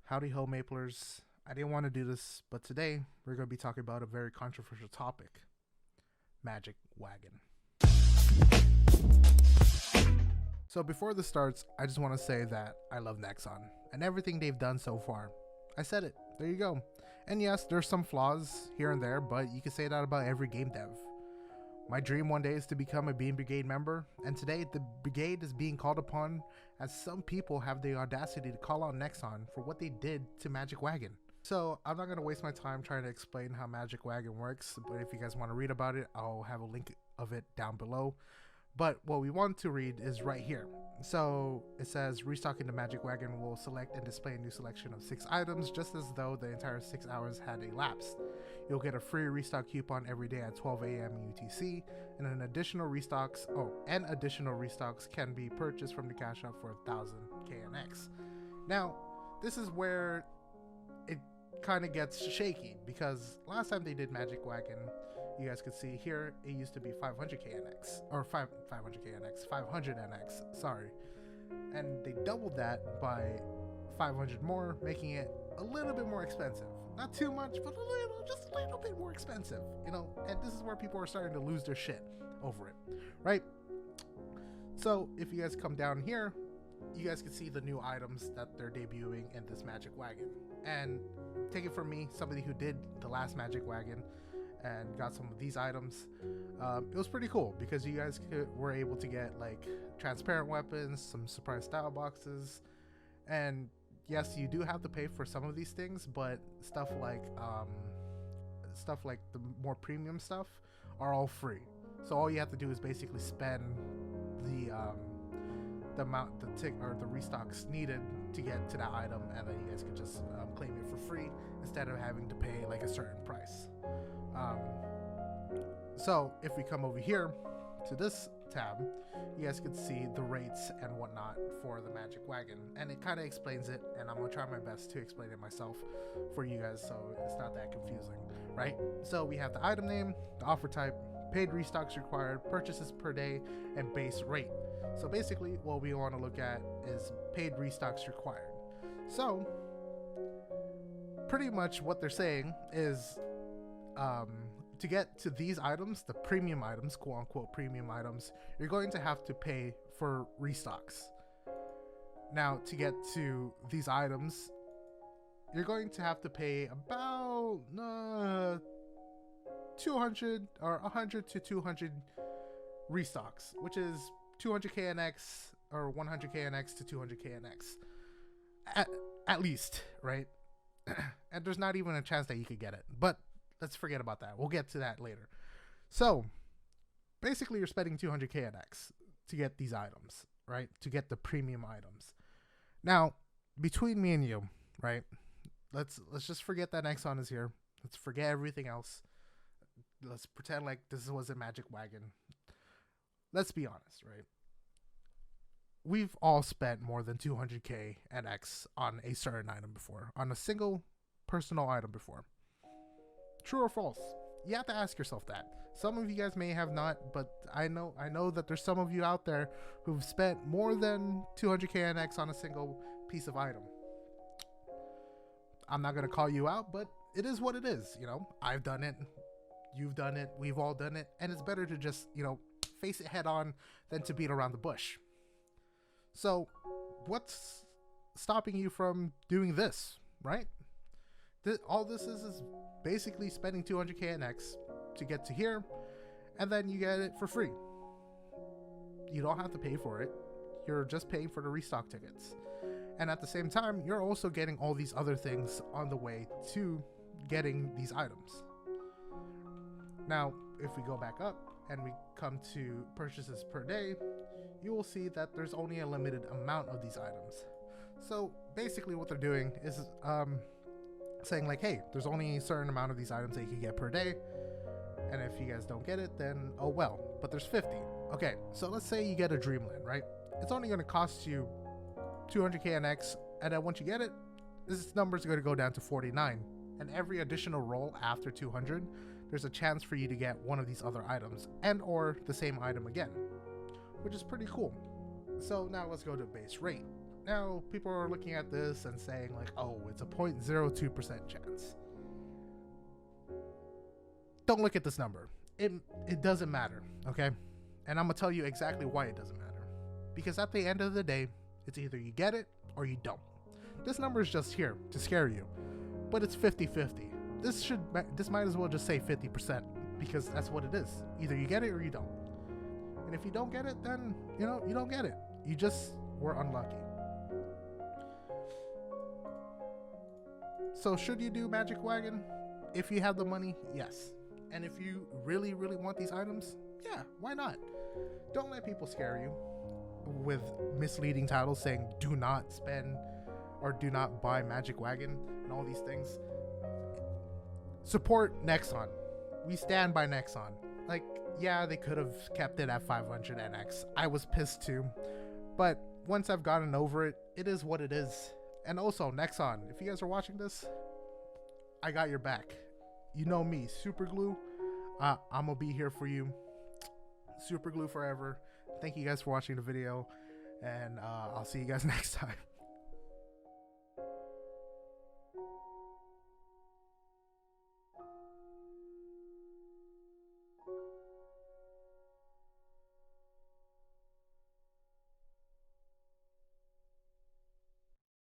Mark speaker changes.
Speaker 1: Howdy ho, Maplers. I didn't want to do this, but today we're going to be talking about a very controversial topic: Magic Wagon. So before this starts, I just want to say that I love Nexon and everything they've done so far. I said it. There you go. And yes, there's some flaws here and there, but you can say that about every game dev. My dream one day is to become a Bean Brigade member, and today the Brigade is being called upon as some people have the audacity to call out Nexon for what they did to Magic Wagon. So I'm not going to waste my time trying to explain how Magic Wagon works, but if you guys want to read about it, I'll have a link of it down below. But what we want to read is right here. So it says, restocking the Magic Wagon will select and display a new selection of 6 items, just as though the entire 6 hours had elapsed. You'll get a free restock coupon every day at 12 a.m. UTC, and additional restocks can be purchased from the cash shop for 1,000 KNX. Now, this is where it kind of gets shaky, because last time they did Magic Wagon, you guys could see here, it used to be 500 KNX, or 500 KNX, 500 NX, sorry. And they doubled that by 500 more, making it a little bit more expensive. Not too much, but just a little bit more expensive, you know, and this is where people are starting to lose their shit over it, right? So if you guys come down here, you guys can see the new items that they're debuting in this Magic Wagon. And take it from me, somebody who did the last Magic Wagon and got some of these items, it was pretty cool because you guys were able to get like transparent weapons, some surprise style boxes, and yes, you do have to pay for some of these things, but stuff like the more premium stuff are all free. So all you have to do is basically spend the amount, the restocks needed to get to that item, and then you guys could just claim it for free instead of having to pay like a certain price. So if we come over here to this tab, you guys can see the rates and whatnot for the Magic Wagon, and it kind of explains it, and I'm gonna try my best to explain it myself for you guys so it's not that confusing, right? So we have the item name, the offer type, paid restocks required, purchases per day, and base rate. So basically what we want to look at is paid restocks required. So pretty much what they're saying is to get to these items, the premium items, quote unquote premium items, you're going to have to pay for restocks. Now, to get to these items, you're going to have to pay about 200 or 100 to 200 restocks, which is 200 KNX or 100 KNX to 200 KNX at least, right? And there's not even a chance that you could get it, but let's forget about that. We'll get to that later. So basically you're spending 200 KNX to get these items, right? To get the premium items. Now, between me and you, right? Let's just forget that Nexon is here. Let's forget everything else. Let's pretend like this was a Magic Wagon. Let's be honest, right? We've all spent more than 200k NX on a certain item before, on a single personal item before. True or false? You have to ask yourself that. Some of you guys may have not, but I know that there's some of you out there who've spent more than 200k NX on a single piece of item. I'm not gonna call you out, but it is what it is. You know, I've done it, you've done it, we've all done it, and it's better to just, you know, face it head on than to beat around the bush. So what's stopping you from doing this, right? All this is basically spending 200k NX to get to here, and then you get it for free. You don't have to pay for it. You're just paying for the restock tickets. And at the same time, you're also getting all these other things on the way to getting these items. Now, if we go back up and we come to purchases per day, you will see that there's only a limited amount of these items. So basically what they're doing is saying like, hey, there's only a certain amount of these items that you can get per day, and if you guys don't get it, then oh well, but there's 50. Okay, so let's say you get a Dreamland, right? It's only going to cost you 200k NX, and then once you get it, this number is going to go down to 49, and every additional roll after 200, there's a chance for you to get one of these other items and or the same item again, which is pretty cool. So now let's go to base rate. Now, people are looking at this and saying like, oh, it's a 0.02% chance. Don't look at this number. It doesn't matter, okay? And I'm gonna tell you exactly why it doesn't matter. Because at the end of the day, it's either you get it or you don't. This number is just here to scare you, but it's 50-50. This might as well just say 50%, because that's what it is. Either you get it or you don't. And if you don't get it, then you don't get it. You just were unlucky. So should you do Magic Wagon? If you have the money, yes. And if you really, really want these items, yeah, why not? Don't let people scare you with misleading titles saying do not spend or do not buy Magic Wagon and all these things. Support Nexon. We stand by Nexon. Like, yeah, they could have kept it at 500 NX. I was pissed too. But once I've gotten over it, it is what it is. And also, Nexon, if you guys are watching this, I got your back. You know me, Super Glue. I'm gonna be here for you. Super Glue forever. Thank you guys for watching the video, and I'll see you guys next time.